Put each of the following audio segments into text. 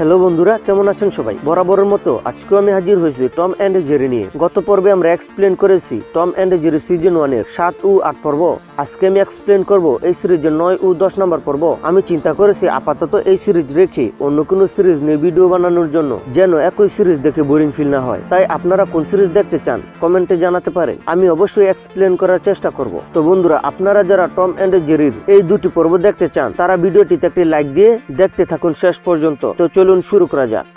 Hello বন্ধুরা, কেমন আছেন সবাই? বরাবরের মতো আজকেও আমি হাজির হয়েছি টম অ্যান্ড জেরি নিয়ে। গত পর্বে আমরা এক্সপ্লেন করেছি টম অ্যান্ড জেরি সিজন 1 এর 7 ও 8 পর্ব। আজকে আমি এক্সপ্লেন করব এই সিরিজের 9 ও 10 নম্বর পর্ব। আমি চিন্তা করেছি আপাতত এই সিরিজ রেখে অন্য কোনো সিরিজ নিয়ে ভিডিও বানানোর জন্য, যেন একই সিরিজ দেখে বোরিং ফিল না হয়। তাই আপনারা কোন সিরিজ দেখতে চান কমেন্টে জানাতে পারেন, আমি অবশ্যই এক্সপ্লেন করার চেষ্টা করব। তো বন্ধুরা, আপনারা যারা টম অ্যান্ড জেরির এই দুটি পর্ব দেখতে চান তারা ভিডিওটিতে একটি লাইক দিয়ে দেখতে থাকুন শেষ পর্যন্ত। তো চলুন শুরু করা যাক।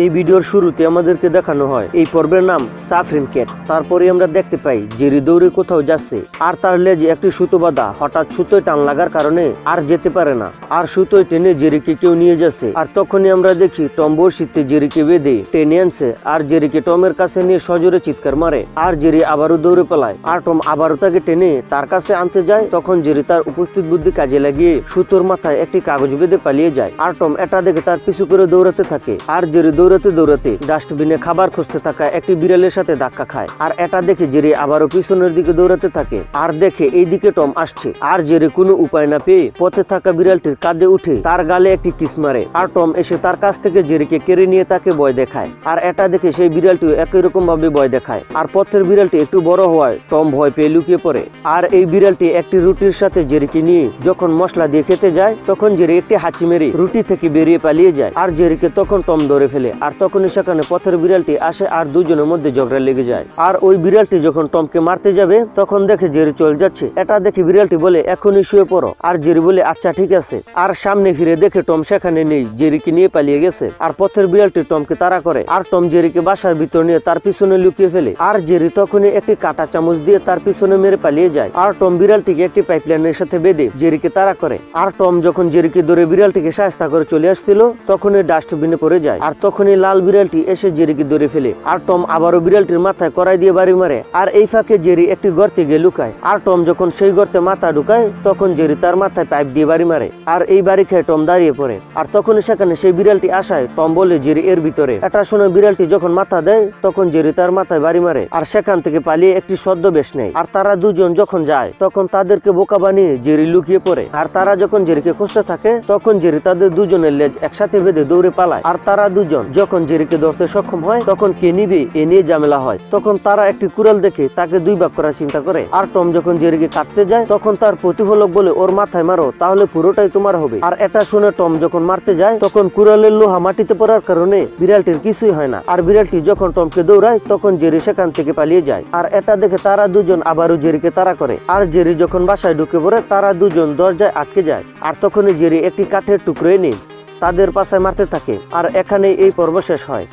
এই ভিডিওর শুরুতে আমাদেরকে দেখানো হয় এই পর্বের নাম সাফরিন ক্যাট। তারপরে আমরা দেখতে পাই জেরি দৌড়ে কোথাও যাচ্ছে, আর তার লেজে একটি সুতো বাঁধা। হঠাৎ সুতোয় টান লাগার কারণে আর যেতে পারে না, আর সুতোয় টেনে জেরিকে কেউ নিয়ে যাচ্ছে। আর তখনই আমরা দেখি টম বড়শিতে জেরিকে বেঁধে টেনে আনছে, আর জেরিকে টমের কাছে নিয়ে সজোরে চিৎকার মারে, আর জেরি আবারও দৌড়ে পালায়। আর টম আবারও তাকে টেনে তার কাছে আনতে যায়। তখন জেরি তার উপস্থিত বুদ্ধি কাজে লাগিয়ে সুতোর মাথায় একটি কাগজ বেঁধে পালিয়ে যায়। আর টম এটা দেখে তার পিছু করে দৌড়াতে থাকে। আর জেরি দৌড়াতে দৌড়াতে ডাস্টবিনে খাবার খুঁজতে থাকা একটি বিড়ালের সাথে ধাক্কা খায়। আর এটা দেখে জেরি আবারও পিছনের দিকে দৌড়াতে থাকে, আর দেখে এইদিকে টম আসছে। আর জেরি কোনো উপায় না পেয়ে পথে থাকা বিড়ালটির কাঁধে উঠে তার গালে একটি কিস মারে। আর টম এসে তার কাছ থেকে জেরিকে কেড়ে নিয়ে তাকে ভয় দেখায়। আর এটা দেখে সেই বিড়ালটিও একই রকম ভাবে ভয় দেখায়। আর পথের বিড়ালটি একটু বড় হওয়ায় টম ভয় পেয়ে লুকিয়ে পড়ে। আর এই বিড়ালটি একটি রুটির সাথে জেরিকে নিয়ে যখন মশলা দিয়ে খেতে যায়, তখন জেরি একটি হাঁচি মেরে রুটি থেকে বেরিয়ে পালিয়ে যায়। আর জেরিকে তখন টম ধরে ফেলে। আর তখনই সেখানে পথের বিড়ালটি আসে, আর দুজনের মধ্যে ঝগড়া লেগে যায়। আর ওই বিড়ালটি যখন টমকে মারতে যাবে, তখন দেখে জেরি চলে যাচ্ছে। এটা দেখে বিড়ালটি বলে এখনই শুয়ে পড়ো। আর জেরি বলে আচ্ছা ঠিক আছে। আর সামনে ফিরে দেখে টম সেখানে নেই, জেরিকে নিয়ে পালিয়ে গেছে। আর পথের বিড়ালটি টমকে তাড়া করে, আর টম জেরিকে বাসার ভিতর নিয়ে তার পিছনে লুকিয়ে ফেলে। আর জেরি তখনই একটি কাঁটা চামচ দিয়ে তার পিছনে মেরে পালিয়ে যায়। আর টম বিড়ালটিকে একটি পাইপলাইনের সাথে বেঁধে জেরিকে তাড়া করে। আর টম যখন জেরিকে ধরে বিড়ালটিকে সাহায্য করে চলে আসছিল, তখনই ডাস্টবিনে পড়ে যায়। আর তখনই লাল বিড়ালটি এসে জেরিকে ধরে ফেলে। আর টম আবারও বিড়ালটির মাথায় কড়াই দিয়ে বাড়ি মারে। আর এই ফাঁকে জেরি একটি গর্তে গিয়ে লুকায়। আর টম যখন সেই গর্তে মাথা ঢুকায়, তখন জেরি তার মাথায় পাইপ দিয়ে বাড়ি মারে। আর এই বাড়ি খেয়ে টম দাঁড়িয়ে পড়ে। আর তখনই সেখানে সেই বিড়ালটি আসায়, টম বলে জেরি এর ভিতরে। এটা শুনে বিড়ালটি যখন মাথা দেয়, তখন জেরি তার মাথায় বাড়ি মারে। আর সেখান থেকে পালিয়ে একটি ছদ্মবেশ নেয়। আর তারা দুজন যখন যায়, তখন তাদেরকে বোকা বানিয়ে জেরি লুকিয়ে পড়ে। আর তারা যখন জেরিকে খুঁজতে থাকে, তখন জেরি তাদের দুজনের লেজ একসাথে বেঁধে দৌড়ে পালায়। আর তারা দুজন যখন জেরিকে ধরতে সক্ষম হয়, তখন কে নিবে এ নিয়ে ঝামেলা হয়। তখন তারা একটি কুড়াল দেখে তাকে দুই ভাগ করার চিন্তা করে। আর টম যখন জেরিকে কাটতে যায়, তখন তার প্রতিফলক বলে ওর মাথায় মারো, তাহলে পুরোটাই তোমার হবে। আর এটা শুনে টম যখন মারতে যায়, তখন কুড়ালের লোহা মাটিতে পড়ার কারণে বিড়ালটির কিছুই হয় না। আর বিড়ালটি যখন টমকে দৌড়ায়, তখন জেরি সেখান থেকে পালিয়ে যায়। আর এটা দেখে তারা দুজন আবারও জেরিকে তাড়া করে। আর জেরি যখন বাসায় ঢুকে পড়ে, তারা দুজন দরজায় আটকে যায়। আর তখনই জেরি একটি কাঠের টুকরো এনে তাদের পাশায় মারতে থাকে। আর এখানেই এই পর্ব শেষ হয়।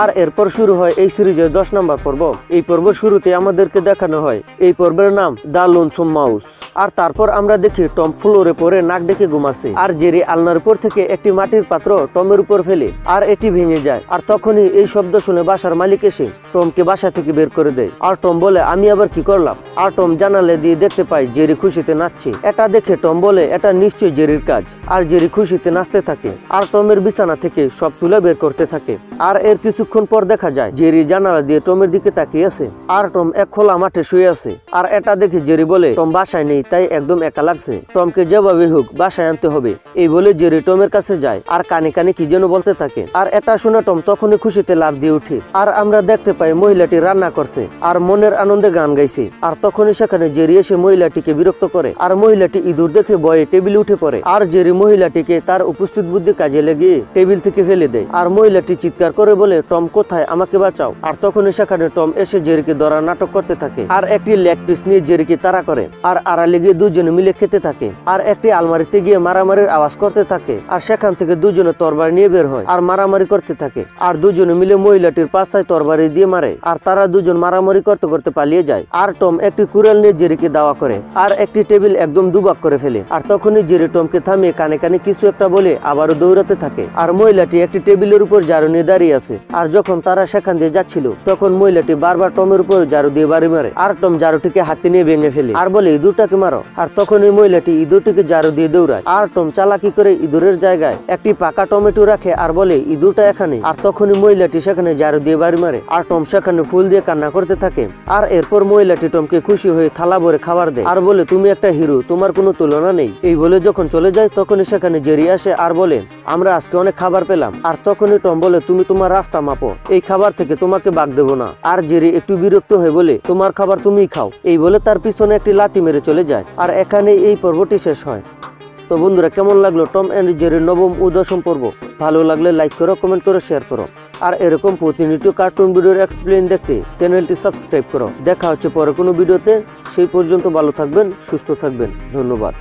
আর এরপর শুরু হয় এই সিরিজের 10 নম্বর পর্ব। এই পর্ব শুরুতে আমাদেরকে দেখানো হয় এই পর্বের নাম দ্য লোনসম মাউস। আর তারপর আমরা দেখি টম ফ্লোরে পরে নাক ডেকে ঘুমাচ্ছে। আর জেরি আলনার উপর থেকে একটি মাটির পাত্র টমের উপর ফেলে, আর এটি ভেঙে যায়। আর তখনই এই শব্দ শুনে বাসার মালিক এসে টমকে বাসা থেকে বের করে দেয়। আর টম বলে আমি আবার কি করলাম? আর টম জানালে দিয়ে দেখতে পায় জেরি খুশিতে নাচছে। এটা দেখে টম বলে এটা নিশ্চয়ই জেরির কাজ। আর জেরি খুশিতে নাচতে থাকে। আর টমের বিছানা থেকে সব তুলে বের করতে থাকে। আর এর কিছুক্ষণ পর দেখা যায় জেরি জানালা দিয়ে টমের দিকে তাকিয়ে আছে। আর টম এক খোলা মাঠে শুয়ে আছে। আর এটা দেখে জেরি বলে টম বাসায় নেই, তাই একদম একা লাগছে, টমকে যেভাবে হোক বাসায় আনতে হবে। এই বলে জেরি টমের কাছে যায়, আর কানে কানে কি যেন বলতে থাকে। আর এটা শুনে টম তখনই খুশিতে লাফ দিয়ে উঠে। আর আমরা দেখতে পাই মহিলাটি রান্না করছে আর মনের আনন্দে গান গাইছে। আর তখনই সেখানে জেরি এসে মহিলাটিকে বিরক্ত করে। আর মহিলাটি ইঁদুর দেখে ভয়ে টেবিলে উঠে পড়ে। আর জেরি মহিলাটিকে তার উপস্থিত বুদ্ধি কাজে লাগিয়ে টেবিল থেকে ফেলে দেয়। আর মহিলাটি চিৎকার করে বলে টম কোথায়, আমাকে বাঁচাও। আর তখনই সেখানে টম এসে জেরিকে ধরার নাটক করতে থাকে। আর একটি লেগ পিস নিয়ে জেরিকে তাড়া করে। আর আড়ালে গিয়ে দুজনে মিলে খেতে থাকে। আর একটি আলমারিতে গিয়ে মারামারির আওয়াজ করতে থাকে। আর সেখান থেকে দুজনে তরবারি নিয়ে বের হয় আর মারামারি করতে থাকে। আর দুজনে মিলে মহিলাটির পাশায় তরবারি দিয়ে মারে। আর তারা দুজন মারামারি করতে করতে পালিয়ে যায়। আর টম একটি কুড়াল নিয়ে জেরিকে দাওয়া করে আর একটি টেবিল একদম দুভাগ করে ফেলে। আর তখনই জেরি টমকে থামিয়ে কানে কানে কিছু একটা বলে আবারও দৌড়াতে থাকে। আর মহিলাটি একটি টেবিলের উপর ঝাড়ু নিয়ে দাঁড়িয়ে আছে। আর যখন তারা সেখান দিয়ে যাচ্ছিল, তখন মহিলাটি বারবার টমের উপর ঝাড়ু দিয়ে বাড়ি মারে। আর টম ঝাড়ুটিকে হাতে নিয়ে ভেঙে ফেলে আর বলে ইঁদুরটাকে মারো। আর তখন ওই মহিলাটি ইঁদুরটিকে ঝাড়ু দিয়ে দৌড়ায়। আর টম চালাকি করে ইঁদুরের জায়গায় একটি পাকা টমেটো রাখে আর বলে ইঁদুরটা এখানে। আর তখনই মহিলাটি সেখানে ঝাড়ু দিয়ে বাড়ি মারে। আর টম সেখানে ফুল দিয়ে কান্না করতে থাকে। আর এরপর মহিলাটি টমকে খুশি হয়ে থালা ভরে খাবার দেয় আর বলে তুমি একটা হিরো, তোমার কোনো তুলনা নেই। এই বলে যখন চলে যায় তখনই সেখানে জেরি আসে আর বলে আমরা আজকে অনেক খাবার পেলাম। আর তখনই টম বলে তুমি তোমার রাস্তা মাপো, এই খাবার থেকে তোমাকে ভাগ দেবো না। আর জেরি একটু বিরক্ত হয়ে বলে তোমার খাবার তুমিই খাও। এই বলে তার পিছনে একটি লাথি মেরে চলে যায়। আর এখানে এই পর্বটি শেষ হয়। তো বন্ধুরা, কেমন লাগলো টম এন্ড জেরির নবম ও দশম পর্ব? ভালো লাগলে লাইক করো, কমেন্ট করো, শেয়ার করো। আর এরকম প্রতিনিয়ত কার্টুন ভিডিওর এক্সপ্লেইন দেখতে চ্যানেলটি সাবস্ক্রাইব করো। দেখা হচ্ছে পরে কোনো ভিডিওতে। সেই পর্যন্ত ভালো থাকবেন, সুস্থ থাকবেন। ধন্যবাদ।